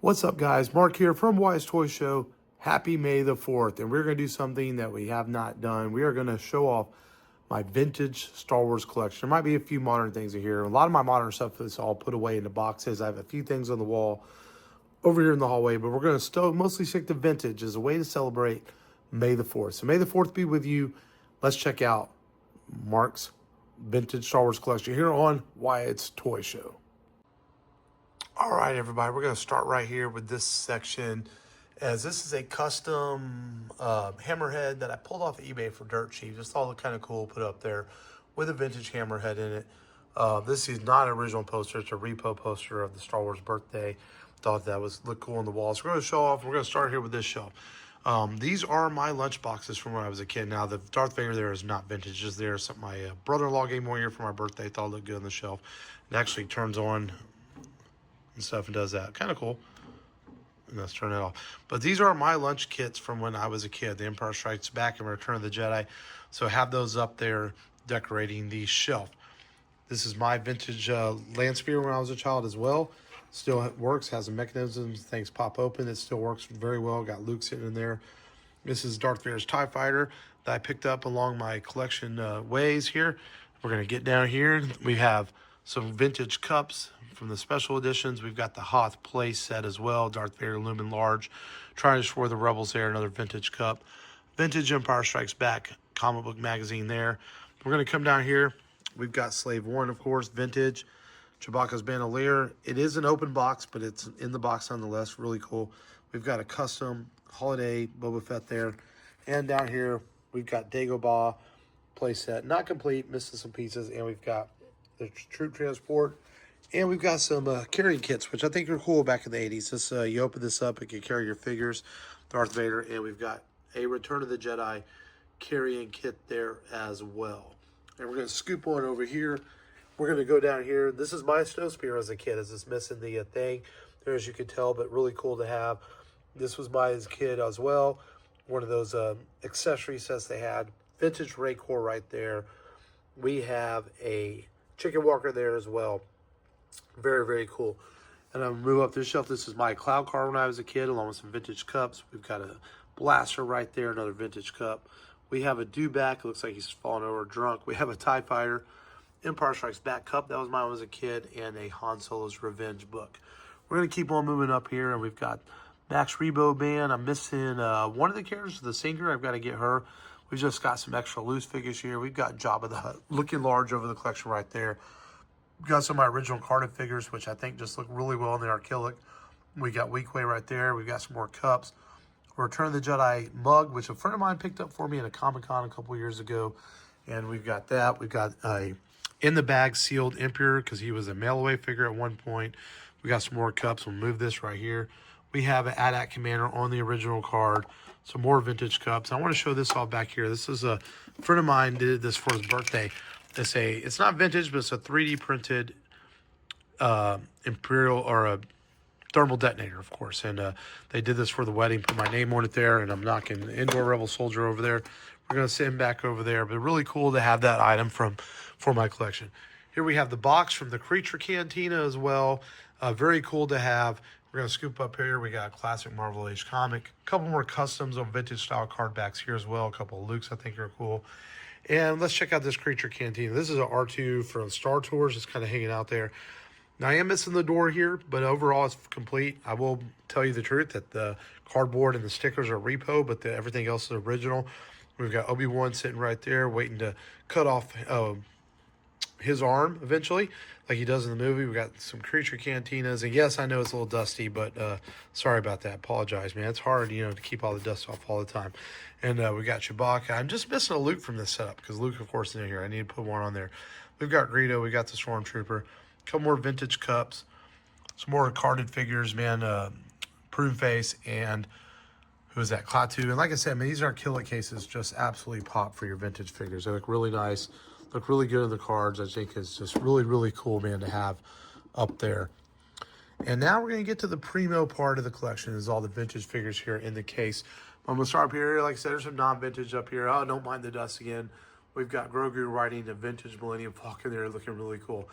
What's up, guys? Mark here from Wise Toy Show. Happy May the 4th. And we're going to do something that we have not done. We are going to show off my vintage Star Wars collection. There might be a few modern things in here. A lot of my modern stuff is all put away into boxes. I have a few things on the wall over here in the hallway, but we're going to mostly stick to vintage as a way to celebrate May the 4th. So May the 4th be with you. Let's check out Mark's vintage Star Wars collection here on Wyatt's Toy Show. All right, everybody, we're going to start right here with this section, as this is a custom hammerhead that I pulled off of eBay for dirt cheap. Just thought it looked kind of cool, put up there with a vintage hammerhead in it. This is not an original poster. It's a repo poster of the Star Wars birthday. Thought that looked cool on the wall. So we're going to show off. We're going to start here with this shelf. These are my lunch boxes from when I was a kid. Now, the Darth Vader there is not vintage. Just there. Something my brother-in-law gave me one year for my birthday. Thought it looked good on the shelf. It actually turns on and stuff and does that. Kind of cool. And let's turn it off. But these are my lunch kits from when I was a kid. The Empire Strikes Back and Return of the Jedi. So I have those up there decorating the shelf. This is my vintage land speeder when I was a child as well. Still works, has a mechanism, things pop open. It still works very well. Got Luke sitting in there. This is Darth Vader's TIE Fighter that I picked up along my collection ways here. We're going to get down here. We have some vintage cups from the special editions. We've got the Hoth play set as well. Darth Vader Lumen Large. Trying to Destroy the Rebels there. Another vintage cup. Vintage Empire Strikes Back comic book magazine there. We're going to come down here. We've got Slave One, of course, vintage. Chewbacca's Bandolier. It is an open box, but it's in the box nonetheless. Really cool. We've got a custom holiday Boba Fett there. And down here, we've got Dagobah playset. Not complete, missing some pieces. And we've got the troop transport. And we've got some carrying kits, which I think are cool back in the 80s. This, you open this up, it can carry your figures, Darth Vader. And we've got a Return of the Jedi carrying kit there as well. And we're going to scoop on over here. We're going to go down here. This is my snow spear as a kid, as it's missing the thing there, as you can tell, but really cool to have. This was mine as a kid as well. One of those accessory sets they had. Vintage Raycor right there. We have a chicken walker there as well. Very, very cool. And I'm going to move up this shelf. This is my cloud car when I was a kid, along with some vintage cups. We've got a blaster right there, another vintage cup. We have a Dewback. It looks like he's falling over drunk. We have a TIE Fighter. Empire Strikes Back cup. That was mine when I was a kid. And a Han Solo's Revenge book. We're going to keep on moving up here. And we've got Max Rebo Band. I'm missing one of the characters, the singer. I've got to get her. We've just got some extra loose figures here. We've got Jabba the Hutt looking large over the collection right there. We've got some of my original Cardiff figures, which I think just look really well in the acrylic. We got Weequay right there. We've got some more cups. Return of the Jedi mug, which a friend of mine picked up for me at a Comic-Con a couple years ago. And we've got that. We've got a in the bag sealed Emperor, because he was a mail-away figure at one point. We got some more cups. We'll move this right here. We have an AT-AT Commander on the original card. Some more vintage cups. I want to show this all back here. This is a friend of mine did this for his birthday. It's not vintage, but it's a 3D printed Imperial, or a thermal detonator, of course. And they did this for the wedding. Put my name on it there, and I'm knocking the Indoor Rebel Soldier over there. We're going to send him back over there. But really cool to have that item for my collection. Here we have the box from the Creature Cantina as well. Very cool to have. We're going to scoop up here. We got a classic Marvel Age comic. A couple more customs of vintage style card backs here as well. A couple of Lukes I think are cool. And let's check out this Creature Cantina. This is an R2 from Star Tours. It's kind of hanging out there. Now, I am missing the door here, but overall it's complete. I will tell you the truth that the cardboard and the stickers are repo, but everything else is original. We've got Obi-Wan sitting right there waiting to cut off his arm eventually, like he does in the movie. We've got some Creature Cantinas. And yes, I know it's a little dusty, but sorry about that. Apologize, man. It's hard, to keep all the dust off all the time. And we got Chewbacca. I'm just missing a Luke from this setup, because Luke, of course, is in here. I need to put one on there. We've got Greedo. We got the Stormtrooper. A couple more vintage cups. Some more carded figures, man. Prune Face and who is that? Klaatu. And like I said, man, these are Kill It cases. Just absolutely pop for your vintage figures. They look really nice. Look really good in the cards. I think it's just really, really cool, man, to have up there. And now we're going to get to the primo part of the collection, is all the vintage figures here in the case. I'm going to start up here. Like I said, there's some non-vintage up here. Oh, don't mind the dust again. We've got Grogu riding a vintage Millennium Falcon there, looking really cool.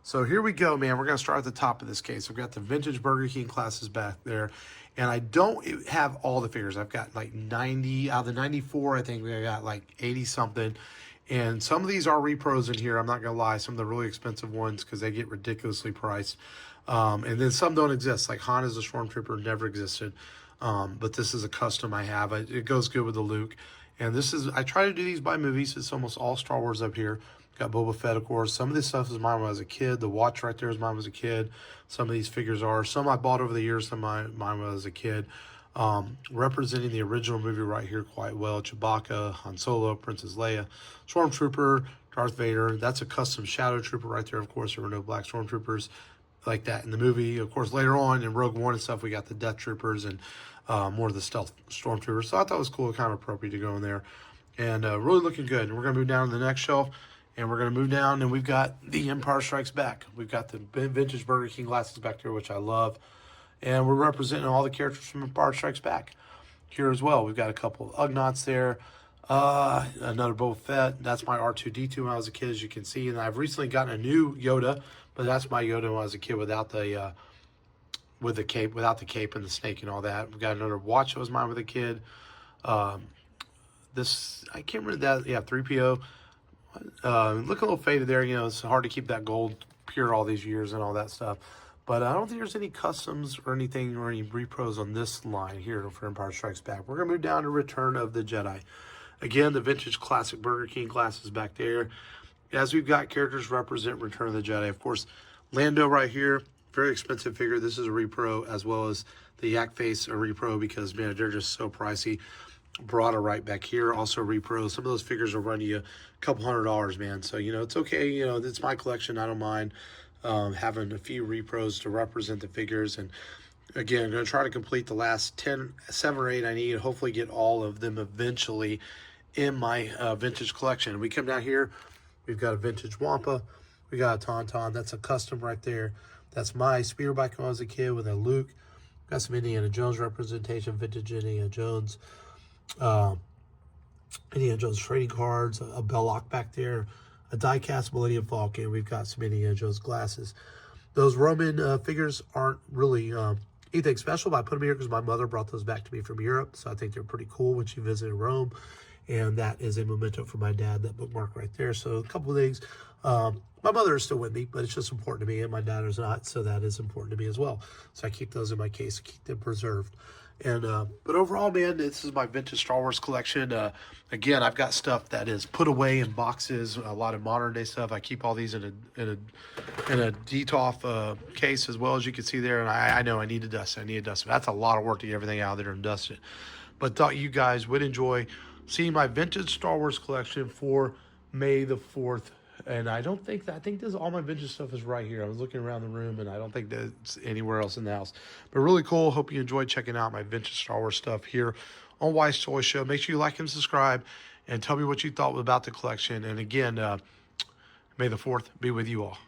So here we go, man. We're going to start at the top of this case. We've got the vintage Burger King classes back there. And I don't have all the figures. I've got like 90 out of the 94. I think we got like 80 something. And some of these are repros in here. I'm not going to lie. Some of the really expensive ones because they get ridiculously priced. And then some don't exist. Like Han as a Stormtrooper never existed. But this is a custom I have. It goes good with the Luke. And this is, I try to do these by movies. It's almost all Star Wars up here. Got Boba Fett, of course. Some of this stuff is mine when I was a kid. The watch right there is mine when I was a kid. Some of these figures are. Some I bought over the years, some mine when I was a kid. Representing the original movie right here quite well. Chewbacca, Han Solo, Princess Leia, Stormtrooper, Darth Vader. That's a custom Shadow Trooper right there, of course. There were no black Stormtroopers like that in the movie. Of course, later on in Rogue One and stuff, we got the Death Troopers and more of the stealth Stormtroopers. So I thought it was cool, kind of appropriate to go in there. And really looking good. And we're going to move down to the next shelf. And we're going to move down, and we've got the Empire Strikes Back. We've got the vintage Burger King glasses back there, which I love. And we're representing all the characters from Empire Strikes Back here as well. We've got a couple of Ugnaughts there. Another Boba Fett. That's my R2-D2 when I was a kid, as you can see. And I've recently gotten a new Yoda, but that's my Yoda when I was a kid without the with the cape, without the cape and the snake and all that. We've got another watch that was mine with a kid. This, I can't remember that. Yeah, 3PO. Look a little faded there. You know, it's hard to keep that gold pure all these years and all that stuff. But I don't think there's any customs or anything or any repros on this line here for Empire Strikes Back. We're going to move down to Return of the Jedi. Again, the vintage classic Burger King glasses back there. As we've got characters represent Return of the Jedi. Of course, Lando right here, very expensive figure. This is a repro, as well as the Yak Face, a repro, because, man, they're just so pricey. Barada right back here, also repro. Some of those figures will run you a couple $100, man. So, you know, it's okay. You know, it's my collection. I don't mind having a few repros to represent the figures. And again, I'm going to try to complete the last 7 or 8 I need. Hopefully get all of them eventually in my vintage collection. We come down here. We've got a vintage Wampa. We got a Tauntaun. That's a custom right there. That's my speeder bike when I was a kid with a Luke. Got some Indiana Jones representation, vintage Indiana Jones. Indiana Jones trading cards, a Belloc back there, a die-cast Millennium Falcon. We've got some Indiana Jones glasses. Those Roman figures aren't really anything special, but I put them here because my mother brought those back to me from Europe, so I think they're pretty cool when she visited Rome. And that is a memento for my dad, that bookmark right there. So a couple of things. My mother is still with me, but it's just important to me, and my dad is not, so that is important to me as well. So I keep those in my case, keep them preserved. And but overall, man, this is my vintage Star Wars collection. Again, I've got stuff that is put away in boxes, a lot of modern day stuff. I keep all these in a DTOF case as well, as you can see there. And I know I need to dust it. I need to dust it. That's a lot of work to get everything out of there and dust it. But thought you guys would enjoy seeing my vintage Star Wars collection for May the 4th. And I think this all my vintage stuff is right here. I was looking around the room, and I don't think that's anywhere else in the house. But really cool. Hope you enjoyed checking out my vintage Star Wars stuff here on Wise Toy Show. Make sure you like and subscribe, and tell me what you thought about the collection. And again, May the 4th be with you all.